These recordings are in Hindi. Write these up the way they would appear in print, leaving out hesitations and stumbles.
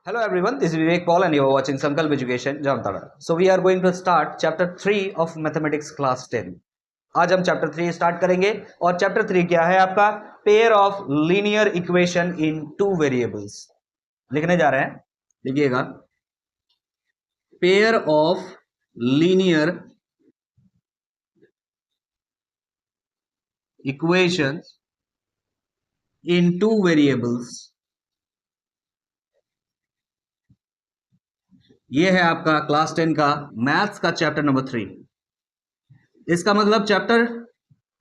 Hello everyone, this is Vivek Paul and you are watching Sankalp Education Jamtara. So we are going to start chapter 3 of mathematics class 10. आज हम chapter 3 start करेंगे और chapter 3 क्या है आपका pair of linear equation in two variables. लिखने जा रहे हैं, लिखिएगा pair of linear equations in two variables. ये है आपका क्लास 10 का मैथ्स का चैप्टर नंबर 3. इसका मतलब chapter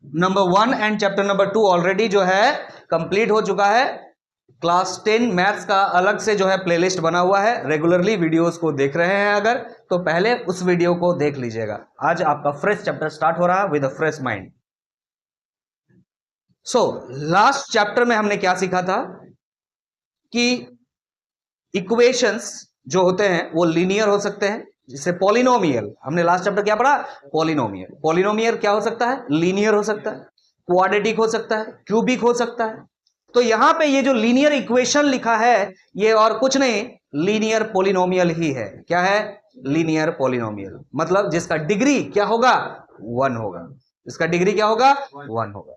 number 1 and chapter number 2 already जो है कंप्लीट हो चुका है. क्लास 10 मैथ्स का अलग से जो है प्लेलिस्ट बना हुआ है. रेगुलरली वीडियोस को देख रहे हैं अगर तो पहले उस वीडियो को देख लीजिएगा. आज आपका फ्रेश चैप्टर स्टार्ट हो रहा है with a fresh mind. So last chapter में हमने क्या सीखा था कि इक्वेशंस जो होते हैं वो लीनियर हो सकते हैं. जिससे पॉलिनोमियल, हमने लास्ट चैप्टर क्या पढ़ा, पॉलिनोमियल. पॉलिनोमियल क्या हो सकता है, लीनियर हो सकता है, क्वाड्रेटिक हो सकता है, क्यूबिक हो सकता है. तो यहां पे ये जो लीनियर इक्वेशन लिखा है ये और कुछ नहीं, लीनियर पॉलिनोमियल ही है. क्या है, लीनियर पॉलिनोमियल. मतलब जिसका डिग्री क्या होगा, 1 होगा. इसका डिग्री क्या होगा, 1 होगा.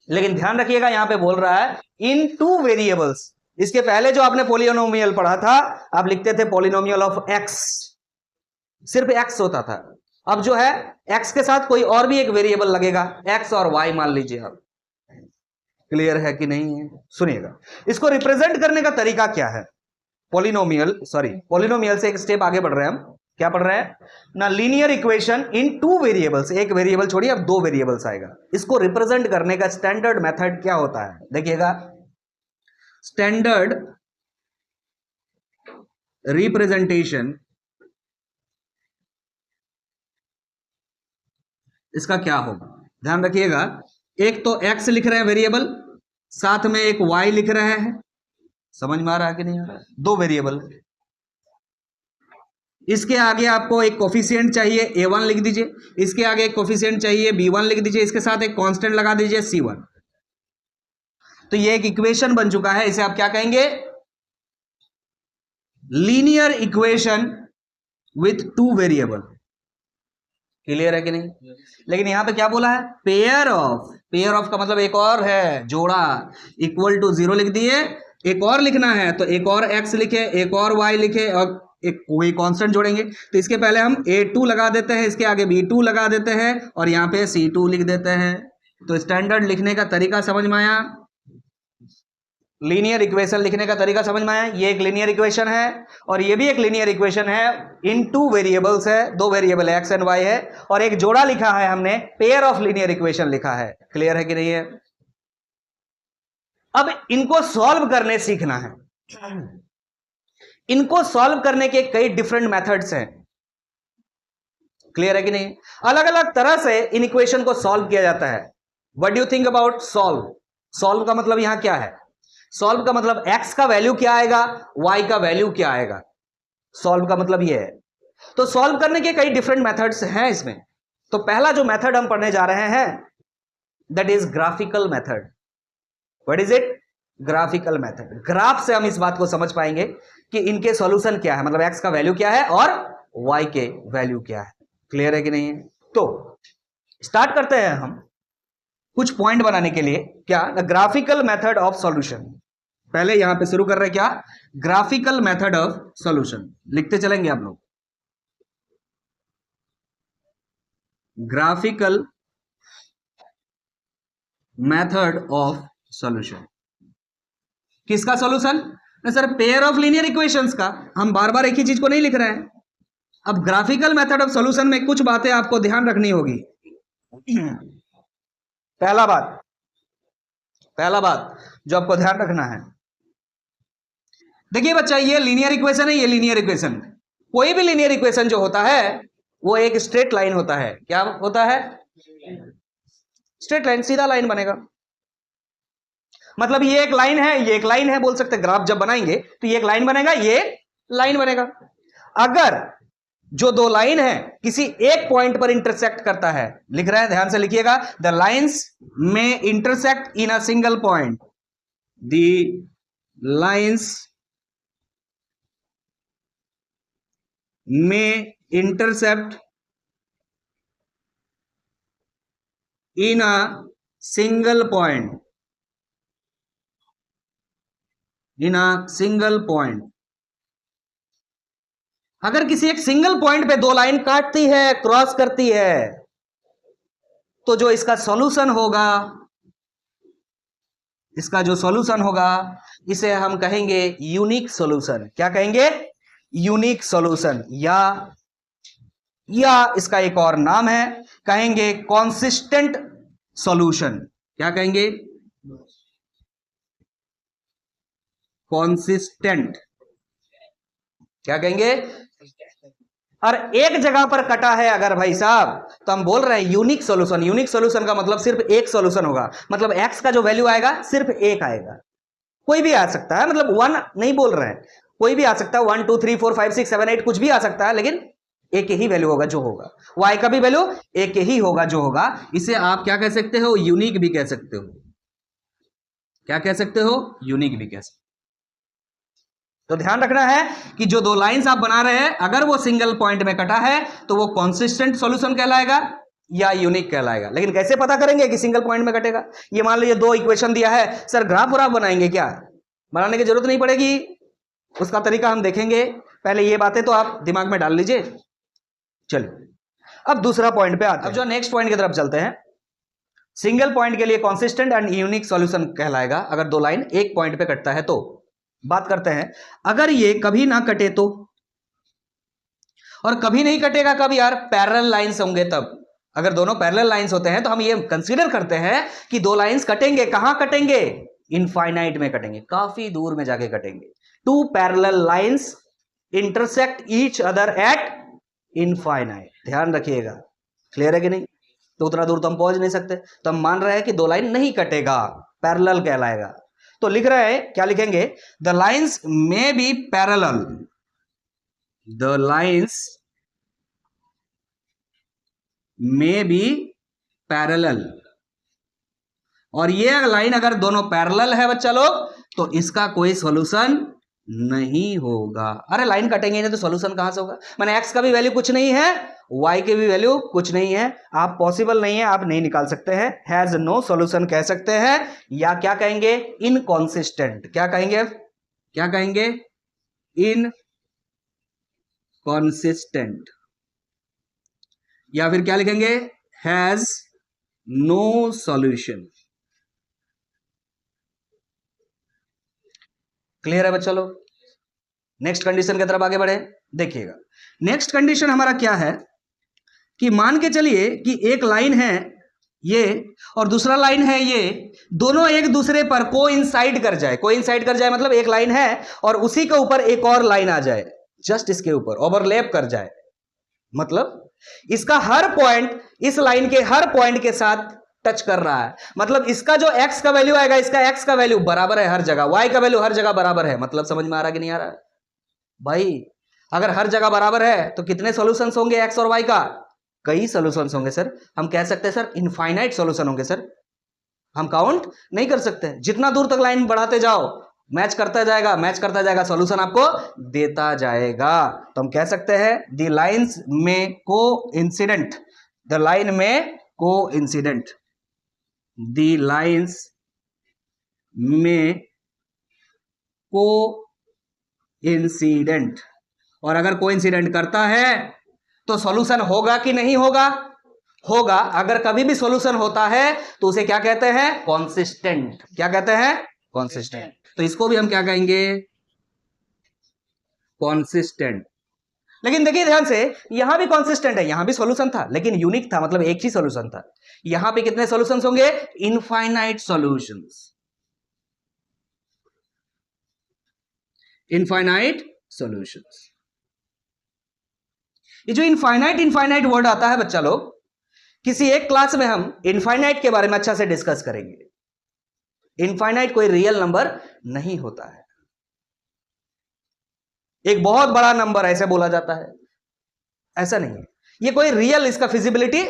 लेकिन ध्यान रखिएगा यहां पे बोल रहा है इन टू वेरिएबल्स. इसके पहले जो आपने पॉलिनोमियल पढ़ा था आप लिखते थे पॉलिनोमियल ऑफ एक्स, सिर्फ एक्स होता था. अब जो है एक्स के साथ कोई और भी एक वेरिएबल लगेगा, एक्स और वाई मान लीजिए आप. क्लियर है कि नहीं है, सुनिएगा. इसको रिप्रेजेंट करने का तरीका क्या है. पॉलिनोमियल से एक स्टेप आगे बढ़ रहे हैं हम. क्या पढ़ रहे हैं ना, linear equation in two variables. एक वेरिएबल छोड़िए अब 2 वेरिएबल्स आएगा. इसको रिप्रेजेंट करने का स्टैंडर्ड मेथड क्या होता है, देखिएगा. स्टैंडर्ड रिप्रेजेंटेशन इसका क्या होगा, ध्यान रखिएगा. एक तो x लिख रहे हैं वेरिएबल, साथ में एक y लिख रहे हैं. समझ में आ रहा है कि नहीं आ रहा है, 2 वेरिएबल. इसके आगे आपको एक कोफिशिएंट चाहिए a1 लिख दीजिए, इसके आगे एक कोफिशिएंट चाहिए b1 लिख दीजिए, इसके साथ एक कांस्टेंट लगा दीजिए c1. तो ये एक इक्वेशन बन चुका है. इसे आप क्या कहेंगे, linear equation with 2 variable. Clear है कि नहीं. लेकिन यहां पे क्या बोला है, पेयर ऑफ. पेयर ऑफ का मतलब एक और है, जोड़ा. इक्वल टू 0 लिख दिए. एक और लिखना है तो एक और x लिखे, एक और y लिखे और एक कोई कांस्टेंट जोड़ेंगे. तो इसके पहले हम a2 लगा देते हैं, इसके आगे b2 लगा देते हैं और यहां पे c2 लिख देते हैं. तो स्टैंडर्ड लिखने का तरीका समझ में आया, लीनियर इक्वेशन लिखने का तरीका समझ में आया. ये एक लीनियर इक्वेशन है और ये भी एक लीनियर इक्वेशन है. इन 2 वेरिएबल्स है, 2 वेरिएबल x एंड y है और एक जोड़ा लिखा है हमने, पेयर ऑफ लीनियर इक्वेशन लिखा है. क्लियर है कि नहीं है. अब इनको सॉल्व करने सीखना है. इनको सॉल्व करने के कई डिफरेंट मेथड्स हैं. क्लियर है कि नहीं. अलग अलग तरह से इन इक्वेशन को सॉल्व किया जाता है. What do you think about solve. Solve का मतलब यहां क्या है, सॉल्व का मतलब x का वैल्यू क्या आएगा, y का वैल्यू क्या आएगा. सॉल्व का मतलब ये है. तो सॉल्व करने के कई डिफरेंट मेथड्स हैं इसमें. तो पहला जो मेथड हम पढ़ने जा रहे हैं that is graphical method. What is it, graphical method. Graph से हम इस बात को समझ पाएंगे कि इनके सॉल्यूशन क्या है, मतलब x का वैल्यू क्या है और y के वैल्यू क्या है. क्लियर है कि नहीं है. तो स्टार्ट करते हैं हम कुछ पॉइंट बनाने के लिए. क्या, ग्राफिकल मेथड ऑफ सॉल्यूशन. पहले यहां पे शुरू कर रहे हैं क्या, ग्राफिकल मेथड ऑफ सॉल्यूशन. लिखते चलेंगे आप लोग, ग्राफिकल मेथड ऑफ सॉल्यूशन. किसका solution, sir pair of linear equations का. हम बार बार एक ही चीज को नहीं लिख रहे हैं. अब ग्राफिकल मेथड ऑफ सॉल्यूशन में कुछ बातें आपको ध्यान रखनी होगी. पहला बात जो आपको ध्यान रखना है, देखिए बच्चा, ये लीनियर इक्वेशन है. ये लीनियर इक्वेशन, कोई भी लीनियर इक्वेशन जो होता है वो एक स्ट्रेट लाइन होता है. क्या होता है, स्ट्रेट लाइन, सीधा लाइन बनेगा. मतलब ये एक लाइन है, ये एक लाइन है, बोल सकते हैं. ग्राफ जब बनाएंगे तो ये एक लाइन बनेगा, ये लाइन बनेगा. अगर जो 2 लाइन है किसी एक पॉइंट पर इंटरसेक्ट करता है, लिख रहे हैं, ध्यान से लिखिएगा, द लाइंस में intersect in a single point. The lines में intercept in a single point, in a single point. अगर किसी एक सिंगल पॉइंट पे दो लाइन काटती है, क्रॉस करती है, तो जो इसका सॉल्यूशन होगा, इसका जो सॉल्यूशन होगा, इसे हम कहेंगे यूनिक सॉल्यूशन। क्या कहेंगे? यूनिक सॉल्यूशन, या इसका एक और नाम है, कहेंगे कॉन्सिस्टेंट सॉल्यूशन। क्या कहेंगे? कॉन्सिस्टेंट। क्या कहेंगे? और एक जगह पर कटा है अगर भाई साहब, तो हम बोल रहे हैं यूनिक सॉल्यूशन। यूनिक सॉल्यूशन का मतलब सिर्फ एक सॉल्यूशन होगा, मतलब एक्स का जो वैल्यू आएगा सिर्फ एक आएगा। कोई भी आ सकता है, मतलब वन नहीं बोल रहे हैं, कोई भी आ सकता है, 1 2 3 4 5 6 7 8 कुछ भी आ सकता है, लेकिन एक ही वैल्यू होगा जो होगा। वाई का भी वैल्यू एक ही होगा जो होगा। इसे आप क्या कह सकते हो? यूनिक भी कह सकते हो। क्या कह सकते हो? यूनिक भी कह सकते हो। तो ध्यान रखना है कि जो दो लाइंस आप बना रहे हैं, अगर वो सिंगल पॉइंट में कटा है तो वो कॉन्सिस्टेंट सॉल्यूशन कहलाएगा या यूनिक कहलाएगा। लेकिन कैसे पता करेंगे कि सिंगल पॉइंट में कटेगा? ये मान लीजिए दो इक्वेशन दिया है, सर ग्राफ व्राफ बनाएंगे क्या? बनाने की जरूरत नहीं पड़ेगी, उसका तरीका हम देखेंगे। पहले ये बातें तो आप दिमाग में डाल लीजिए। चलिए अब दूसरा पॉइंट पे आते हैं। अब जो नेक्स्ट पॉइंट की तरफ चलते हैं, सिंगल पॉइंट के लिए कॉन्सिस्टेंट एंड यूनिक सॉल्यूशन कहलाएगा अगर दो लाइन एक पॉइंट पे कटता है। तो बात करते हैं, अगर ये कभी ना कटे तो, और कभी नहीं कटेगा कब यार? पैरेलल लाइंस होंगे तब। अगर दोनों पैरेलल लाइंस होते हैं तो हम ये कंसीडर करते हैं कि दो लाइंस कटेंगे। कहां कटेंगे? इनफाइनाइट में कटेंगे, काफी दूर में जाके कटेंगे। Two parallel lines intersect each other at infinite. ध्यान रखिएगा, क्लियर है कि नहीं? तो उतना दूर तो हम पहुंच नहीं सकते, तो हम मान रहे हैं कि दो लाइन नहीं कटेगा, पैरेलल कहलाएगा। तो लिख रहे हैं, क्या लिखेंगे? The lines may be parallel, the lines may be parallel. और ये लाइन अगर दोनों पैरेलल है बच्चा लोग, तो इसका कोई सॉल्यूशन नहीं होगा। अरे लाइन कटेंगे नहीं तो सॉल्यूशन कहां से होगा? मैंने एक्स का भी वैल्यू कुछ नहीं है, वाई की भी वैल्यू कुछ नहीं है, आप पॉसिबल नहीं है, आप नहीं निकाल सकते हैं। हैज नो सॉल्यूशन कह सकते हैं, या क्या कहेंगे? इनकॉन्सिस्टेंट। क्या कहेंगे? क्या कहेंगे? इनकॉन्सिस्टेंट। या फिर क्या लिखेंगे? Has no solution. क्लियर है बच्चा लोग? नेक्स्ट कंडीशन की तरफ आगे बढ़े, देखिएगा। नेक्स्ट कंडीशन हमारा क्या है कि मान के चलिए कि एक लाइन है ये और दूसरा लाइन है ये, दोनों एक दूसरे पर कोइंसाइड कर जाए। कोइंसाइड कर जाए मतलब एक लाइन है और उसी के ऊपर एक और लाइन आ जाए, जस्ट इसके ऊपर ओवरलैप कर जाए। मतलब इसका हर पॉइंट इस लाइन के हर पॉइंट के साथ टच कर रहा है। मतलब इसका जो x का वैल्यू आएगा, इसका x का वैल्यू बराबर है हर जगह, y का वैल्यू हर जगह बराबर है। मतलब समझ में आ रहा कि नहीं आ रहा है भाई? अगर हर जगह बराबर है तो कितने सॉल्यूशंस होंगे x और y का? कई सॉल्यूशंस होंगे सर। हम कह सकते हैं सर इनफाइनाइट सॉल्यूशन होंगे सर, हम काउंट नहीं कर सकते। जितना दूर तक लाइन बढ़ाते जाओ मैच करता जाएगा, मैच करता जाएगा, सॉल्यूशन आपको देता जाएगा। तो हम कह सकते हैं द लाइंस में को इंसिडेंट, द लाइन में को इंसिडेंट, द लाइंस में को इंसिडेंट। और अगर को इंसिडेंट करता है तो सॉल्यूशन होगा कि नहीं होगा? होगा। अगर कभी भी सॉल्यूशन होता है तो उसे क्या कहते हैं? कॉन्सिस्टेंट। क्या कहते हैं? कॉन्सिस्टेंट। तो इसको भी हम क्या कहेंगे? कॉन्सिस्टेंट। लेकिन देखिए ध्यान से, यहां भी कॉन्सिस्टेंट है, यहां भी सॉल्यूशन था लेकिन यूनिक था, मतलब एक ही सॉल्यूशन था। यहां पे कितने सॉल्यूशंस होंगे? Infinite solutions, infinite solutions. ये जो इनफाइनाइट इनफाइनाइट वर्ड आता है बच्चा लोग, किसी एक क्लास में हम इनफाइनाइट के बारे में अच्छा से डिस्कस करेंगे। इनफाइनाइट कोई रियल नंबर नहीं होता है, एक बहुत बड़ा नंबर ऐसे बोला जाता है, ऐसा नहीं है। ये कोई रियल इसका फिजिबिलिटी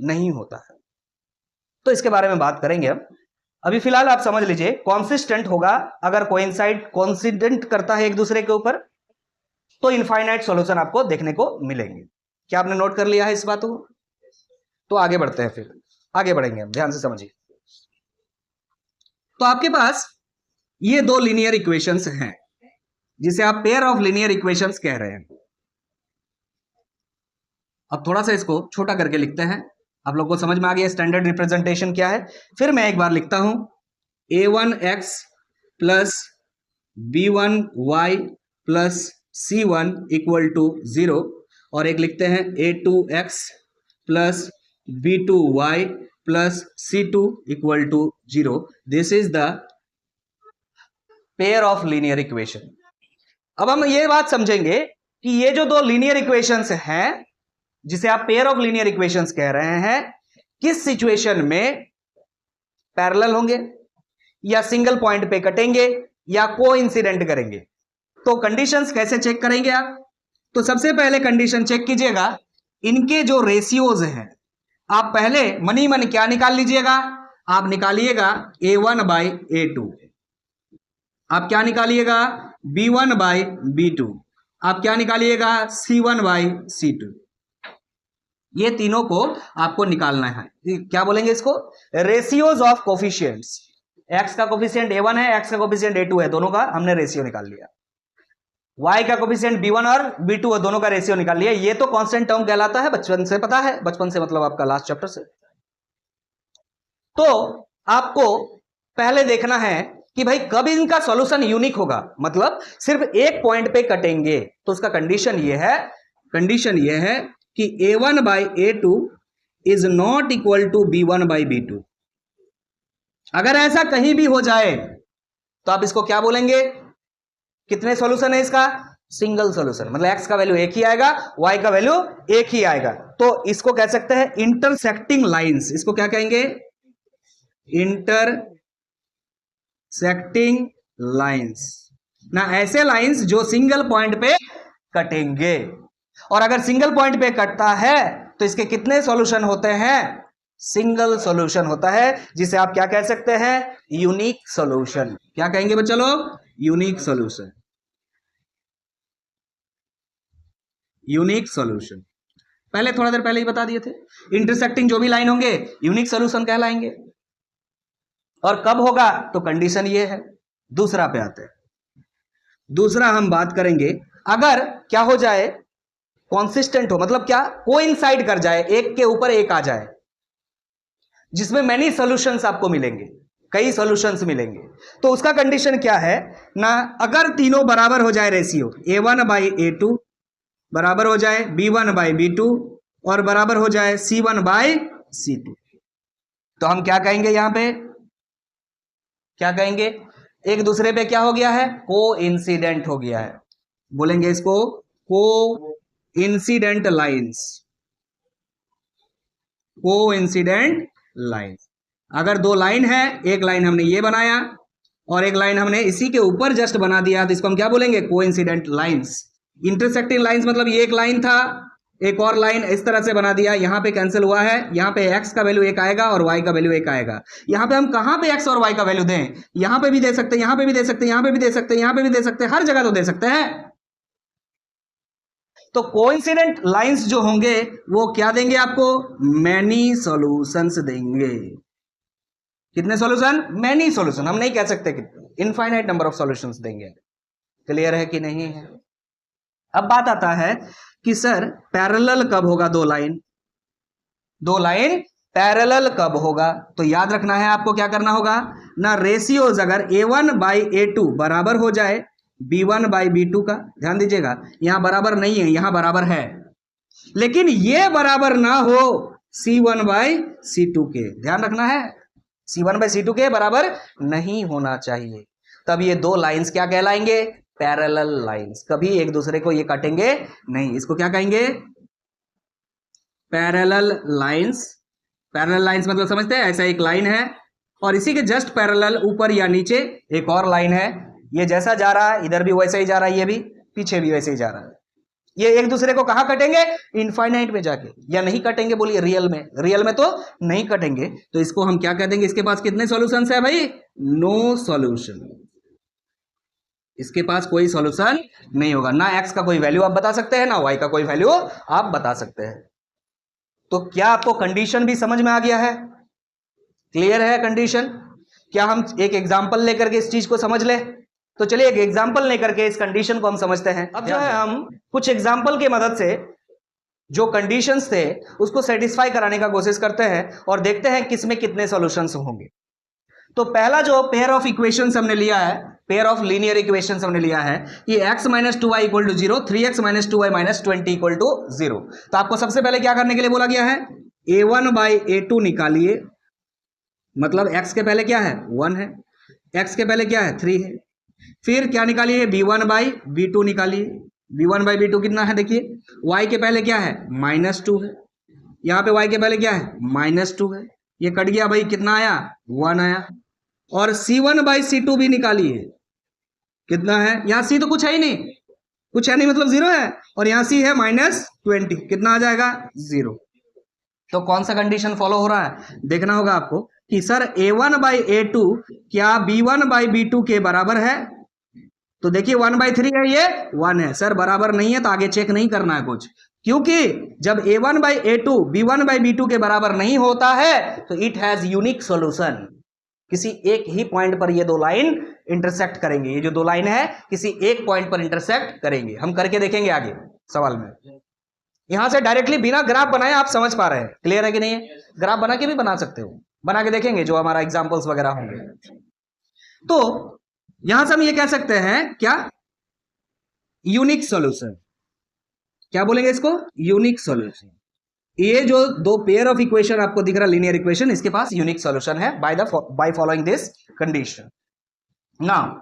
नहीं होता है। तो इसके बारे में बात करेंगे हम। अभी फिलहाल आप समझ लीजिए, कॉन्सिस्टेंट होगा अगर कोइंसाइड कोइंसिडेंट करता है एक दूसरे के ऊपर, तो इनफाइनाइट सॉल्यूशन आपको देखने को मिलेंगे। क्या आपने नोट कर लिया है इस बात को? तो आगे बढ़ते हैं, फिर आगे बढ़ेंगे हम, ध्यान से समझिए। तो आपके पास ये दो लीनियर इक्वेशंस हैं जिसे आप पेयर ऑफ लीनियर इक्वेशंस कह रहे हैं। अब थोड़ा सा इसको छोटा करके लिखते हैं, आप लोग को समझ में आ गया स्टैंडर्ड रिप्रेजेंटेशन क्या है। फिर मैं एक बार लिखता हूं, a1x plus b1y plus c1 equal to 0, और एक लिखते हैं a2x plus b2y plus c2 equal to 0। This is the pair of linear equation. अब हम ये बात समझेंगे कि ये जो दो लीनियर इक्वेशंस हैं जिसे आप पेयर ऑफ लीनियर इक्वेशंस कह रहे हैं, किस सिचुएशन में पैरेलल होंगे, या सिंगल पॉइंट पे कटेंगे, या कोइंसिडेंट करेंगे। तो कंडीशंस कैसे चेक करेंगे आप? तो सबसे पहले कंडीशन चेक कीजिएगा, इनके जो रेशियोज हैं, आप पहले मनी मन क्या निकाल लीजिएगा, आप निकालिएगा a1 बाई a2, आप क्या निकालिएगा b1 बाई b2, आप क्या निकालिएगा c1 बाई c2। ये तीनों को आपको निकालना है। क्या बोलेंगे इसको? Ratios of coefficients. x का कोफिशिएंट a1 है, x का कोफिशिएंट a2 है, दोनों का हमने रेशियो निकाल लिया। y का कोफिशिएंट b1 और b2 है, दोनों का रेशियो निकाल लिया। ये तो कांस्टेंट टर्म कहलाता है, बचपन से पता है, बचपन से मतलब आपका लास्ट चैप्टर से। तो आपको पहले देखना है कि भाई कब इनका सॉल्यूशन यूनिक होगा, मतलब सिर्फ एक पॉइंट पे कटेंगे। तो उसका कंडीशन ये है कि a1 by a2 is not equal to b1 by b2। अगर ऐसा कहीं भी हो जाए तो आप इसको क्या बोलेंगे? कितने सॉल्यूशन है इसका? सिंगल सॉल्यूशन, मतलब x का वैल्यू एक ही आएगा, y का वैल्यू एक ही आएगा। तो इसको कह सकते हैं इंटरसेक्टिंग लाइंस। इसको क्या कहेंगे? इंटरसेक्टिंग लाइंस ना, ऐसे लाइंस जो सिंगल पॉइंट पे कटेंगे। और अगर सिंगल पॉइंट पे कटता है तो इसके कितने सॉल्यूशन होते हैं? सिंगल सॉल्यूशन होता है, जिसे आप क्या कह सकते हैं? Unique solution. क्या कहेंगे बच्चा लोग? Unique solution. यूनिक सॉल्यूशन पहले थोड़ा देर पहले ही बता दिए थे। इंटरसेक्टिंग जो भी लाइन होंगे यूनिक सॉल्यूशन कहलाएंगे। और कब होगा? तो कंडीशन ये है। दूसरा पे आते हैं। दूसरा हम बात करेंगे, अगर क्या हो जाए, कॉन्सिस्टेंट हो, मतलब क्या, कोइंसाइड कर जाए, एक के ऊपर एक आ जाए, जिसमें मैनी सॉल्यूशंस आपको मिलेंगे, कई सॉल्यूशंस मिलेंगे। तो उसका कंडीशन क्या है ना, अगर तीनों बराबर हो जाए, रेशियो a1 बाई a2 बराबर हो जाए b1 बाई b2 और बराबर हो जाए c1 बाई c2, तो हम क्या कहेंगे? यहां पे क्या कहेंगे? एक दूसरे पे क्या हो गया है? कोइंसिडेंट हो गया है। बोलेंगे इसको कोइंसिडेंट लाइंस। Coincident lines. अगर दो लाइन है, एक लाइन हमने ये बनाया और एक लाइन हमने इसी के ऊपर जस्ट बना दिया, तो इसको हम क्या बोलेंगे? Coincident lines. इंटरसेक्टिंग लाइंस मतलब ये एक लाइन था, एक और लाइन इस तरह से बना दिया, यहां पे कैंसिल हुआ है, यहां पे x का वैल्यू एक आएगा और y का वैल्यू एक आएगा। यहां पे हम कहां पे x और y का वैल्यू दें? यहां पे भी दे सकते हैं, यहां पे भी दे सकते हैं, यहां पे भी दे सकते हैं, यहां पे भी दे सकते हैं, हर जगह तो दे सकते हैं। तो कोइंसिडेंट लाइंस जो होंगे वो क्या देंगे आपको? मैनी सॉल्यूशंस देंगे। कितने सॉल्यूशन? Many solution. हम नहीं कह सकते कितने, इनफाइनाइट नंबर ऑफ सॉल्यूशंस देंगे। क्लियर है कि नहीं है? अब बात आता है कि सर पैरेलल कब होगा? दो लाइन पैरेलल कब होगा? तो याद रखना है आपको, क्या करना होगा ना, रेशियोज अगर a1 बाई a2 बराबर हो जाए b1 बाई b2 का, ध्यान दीजिएगा यहां बराबर नहीं है, यहां बराबर है, लेकिन ये बराबर ना हो c1 बाई c2 के, ध्यान रखना है, c1 बाई c2 के बराबर नहीं होना चाहिए। तब ये दो लाइंस क्या कहलाएंगे? Parallel lines. कभी एक दूसरे को ये काटेंगे नहीं। इसको क्या कहेंगे? Parallel lines. पैरेलल लाइंस मतलब समझते हैं, ऐसा एक लाइन है और इसी के जस्ट पैरेलल ऊपर या नीचे एक और लाइन है, ये जैसा जा रहा है इधर भी वैसे ही जा रहा है, ये भी पीछे भी वैसे ही जा रहा है। ये एक दूसरे को कहां कटेंगे? इनफाइनाइट में जाके। या नहीं कटेंगे? बोलिए रियल में। रियल में तो नहीं कटेंगे। तो इसको हम क्या कह देंगे? इसके पास कितने सॉल्यूशंस है भाई? No solution. इसके पास कोई सॉल्यूशन नहीं होगा। ना x का कोई वैल्यू आप बता सकते हैं, ना y का कोई वैल्यू आप बता सकते हैं। तो क्या आपको कंडीशन भी समझ में आ गया है? क्लियर है कंडीशन? क्या हम एक एग्जांपल लेकर के इस चीज को समझ ले? तो चलिए एक एग्जांपल लेकर के इस कंडीशन को हम समझते हैं। अब जो है हम कुछ एग्जांपल की मदद से जो कंडीशंस थे उसको सेटिस्फाई कराने का कोशिश करते हैं और देखते हैं किसमें कितने सॉल्यूशंस होंगे। तो पहला जो पेयर ऑफ इक्वेशंस हमने लिया है, पेयर ऑफ लीनियर इक्वेशंस हमने लिया है, ये x minus 2y equal to 0, 3x minus 2y minus 20 equal to 0। तो आपको सबसे पहले क्या करने के लिए बोला गया है? a1 बाई a2 निकालिए, मतलब x के पहले क्या है? 1 है, x के पहले क्या है? 3 है। फिर क्या निकालिए? b1 बाई b2 निकालिए। b1 बाई b2 कितना है? देखिए y के पहले क्या है? -2 है, यहाँ पे y के पहले क्या है? -2 है, ये कट गया भाई, कितना आया? 1 आया। और c1 बाई c2 भी निकालिए, कितना है? यहाँ c तो कुछ है ही नहीं, कुछ है नहीं मतलब 0 है, और यहाँ c है -20, कितना आ जाएगा? 0। तो कौन सा कंडीशन फॉलो हो रहा है देखना होगा आपको कि सर a1 बाई a2 क्या b1 बाई b2 के बराबर है? तो देखिए 1/3 है, ये 1 है। सर बराबर नहीं है तो आगे चेक नहीं करना है कुछ, क्योंकि जब a1 by a2 b1 by b2 के बराबर नहीं होता है तो इट हैज यूनिक सॉल्यूशन। किसी एक ही पॉइंट पर ये दो लाइन इंटरसेक्ट करेंगे, ये जो दो लाइन है किसी एक पॉइंट पर इंटरसेक्ट करेंगे। हम करके देखेंगे आगे सवाल में। यहां से डायरेक्टली बिना ग्राफ बनाए आप समझ पा रहे हैं, क्लियर है कि नहीं है? ग्राफ बना के भी बना सकते हो, बना के देखेंगे जो हमारा एग्जांपल्स वगैरह होंगे। तो यहां से हम ये कह सकते हैं क्या? Unique solution. क्या बोलेंगे इसको? Unique solution. ये जो दो पेयर ऑफ इक्वेशन आपको दिख रहा है लीनियर इक्वेशन, इसके पास यूनिक सॉल्यूशन है by following this condition. Now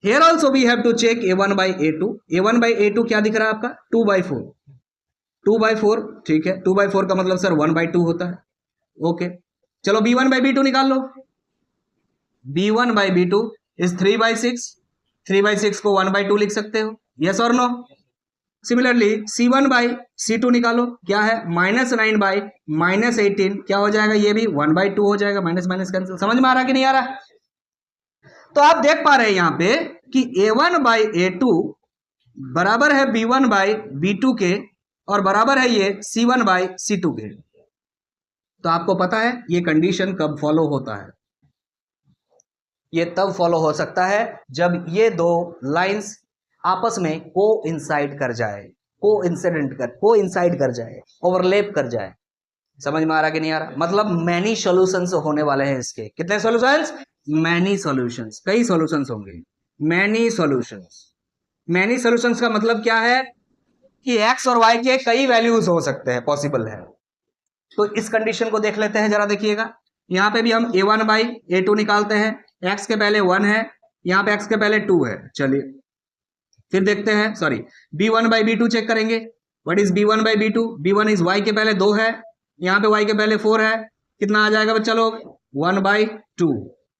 here also we have to check a1 by a2। a1 by a2 क्या दिख रहा है आपका? 2/4, 2/4, ठीक है। 2/4 का मतलब सर 1/2 होता है, ओके। चलो b1 बाई b2 निकाल लो। b1 बाई b2 इज 3/6, 3/6 को 1/2 लिख सकते हो, यस और no? Similarly c1 by c2 निकालो, क्या है? -9 बाई -18, क्या हो जाएगा? ये भी 1/2 हो जाएगा, माइनस माइनस कैंसिल। समझ में आ रहा है कि नहीं आ रहा? तो आप देख पा रहे हैं यहां पे कि a1 बाई a2 बराबर है b1 बाई b2 के, और बराबर है ये c1 बाई c2 के। तो आपको पता है ये कंडीशन कब फॉलो होता है? ये तब फॉलो हो सकता है जब ये दो लाइंस आपस में कोइंसाइड कर जाए, कोइंसाइड कर जाए, ओवरलैप कर जाए। समझ में आ रहा कि नहीं आ रहा? मतलब मैनी सॉल्यूशंस होने वाले हैं इसके। कितने सॉल्यूशंस? मैनी सॉल्यूशंस, कई सॉल्यूशंस होंगे। मैनी सॉल्यूशंस, मैनी सॉल्यूशंस का मतलब क्या है कि x और y के कई वैल्यूज हो सकते हैं, पॉसिबल है। तो इस कंडीशन को देख लेते हैं जरा, देखिएगा। यहां पे भी हम a1 बाई a2 निकालते हैं, x के पहले 1 है, यहां पे x के पहले 2 है। चलिए फिर देखते हैं, sorry b1 by b2 check करेंगे। What is b1 by b2? b1 is y के पहले 2 है, यहाँ पे y के पहले 4 है, कितना आ जाएगा बच्चा लोग? 1/2,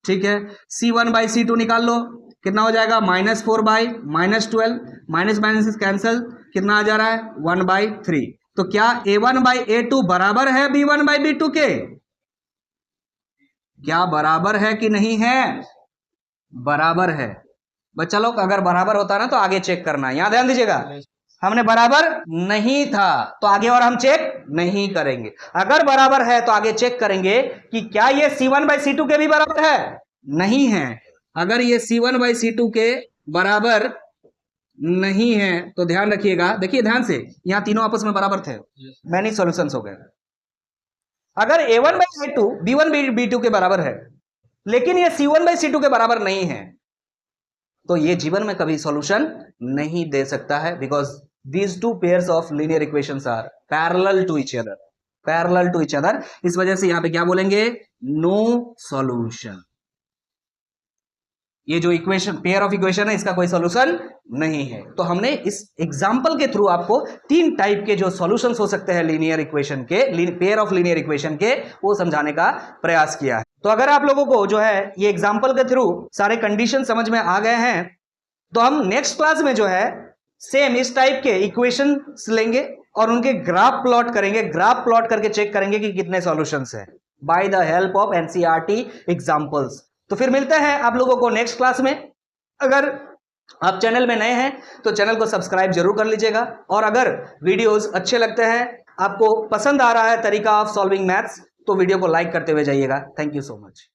ठीक है। c1 बाई c2 निकाल लो, कितना हो जाएगा? -4 बाई -12, माइनस माइनस कैंसिल, कितना आ जा रहा है? 1/3। तो क्या a1 बाई a2 बराबर है b1 बाई b2 के? क्या बराबर है कि नहीं है? बराबर है। बच्चा लोग अगर बराबर होता ना तो आगे चेक करना, यहां ध्यान दीजिएगा। हमने बराबर नहीं था तो आगे और हम चेक नहीं करेंगे। अगर बराबर है तो आगे चेक करेंगे कि क्या ये c1 बाई c2 के भी बराबर है? नहीं है। अगर ये c1 बाई c2 के बराबर नहीं है तो ध्यान रखिएगा, देखिए ध्यान से, यहां तीनों आपस में बराबर थे, मैनी सॉल्यूशंस हो गए। अगर a1 by a2 b1 b2 के बराबर है, लेकिन ये c1 बाई c2 के बराबर नहीं है, तो ये जीवन में कभी सॉल्यूशन नहीं दे सकता है, because these two pairs of linear equations are parallel to each other, parallel to each other. इस वजह से यहां पे क्या बोलेंगे? No solution. ये जो इक्वेशन, पेयर ऑफ इक्वेशन है, इसका कोई सॉल्यूशन नहीं है। तो हमने इस एग्जांपल के थ्रू आपको 3 टाइप के जो सॉल्यूशंस हो सकते हैं लीनियर इक्वेशन के, पेयर ऑफ लीनियर इक्वेशन के, वो समझाने का प्रयास किया है। तो अगर आप लोगों को जो है ये एग्जांपल के थ्रू सारे कंडीशन समझ में आ गए हैं, तो हम नेक्स्ट क्लास में जो है सेम इस टाइप के इक्वेशंस लेंगे और उनके ग्राफ प्लॉट करेंगे। ग्राफ प्लॉट करके चेक करेंगे कि कितने सॉल्यूशंस हैं by the help of NCERT examples. तो फिर मिलते हैं आप लोगों को नेक्स्ट क्लास में। अगर आप चैनल में नए हैं तो चैनल को सब्सक्राइब जरूर कर लीजिएगा, और अगर वीडियोस अच्छे लगते हैं, आपको पसंद आ रहा है तरीका ऑफ सॉल्विंग मैथ्स, तो वीडियो को लाइक करते हुए जाइएगा। Thank you so much.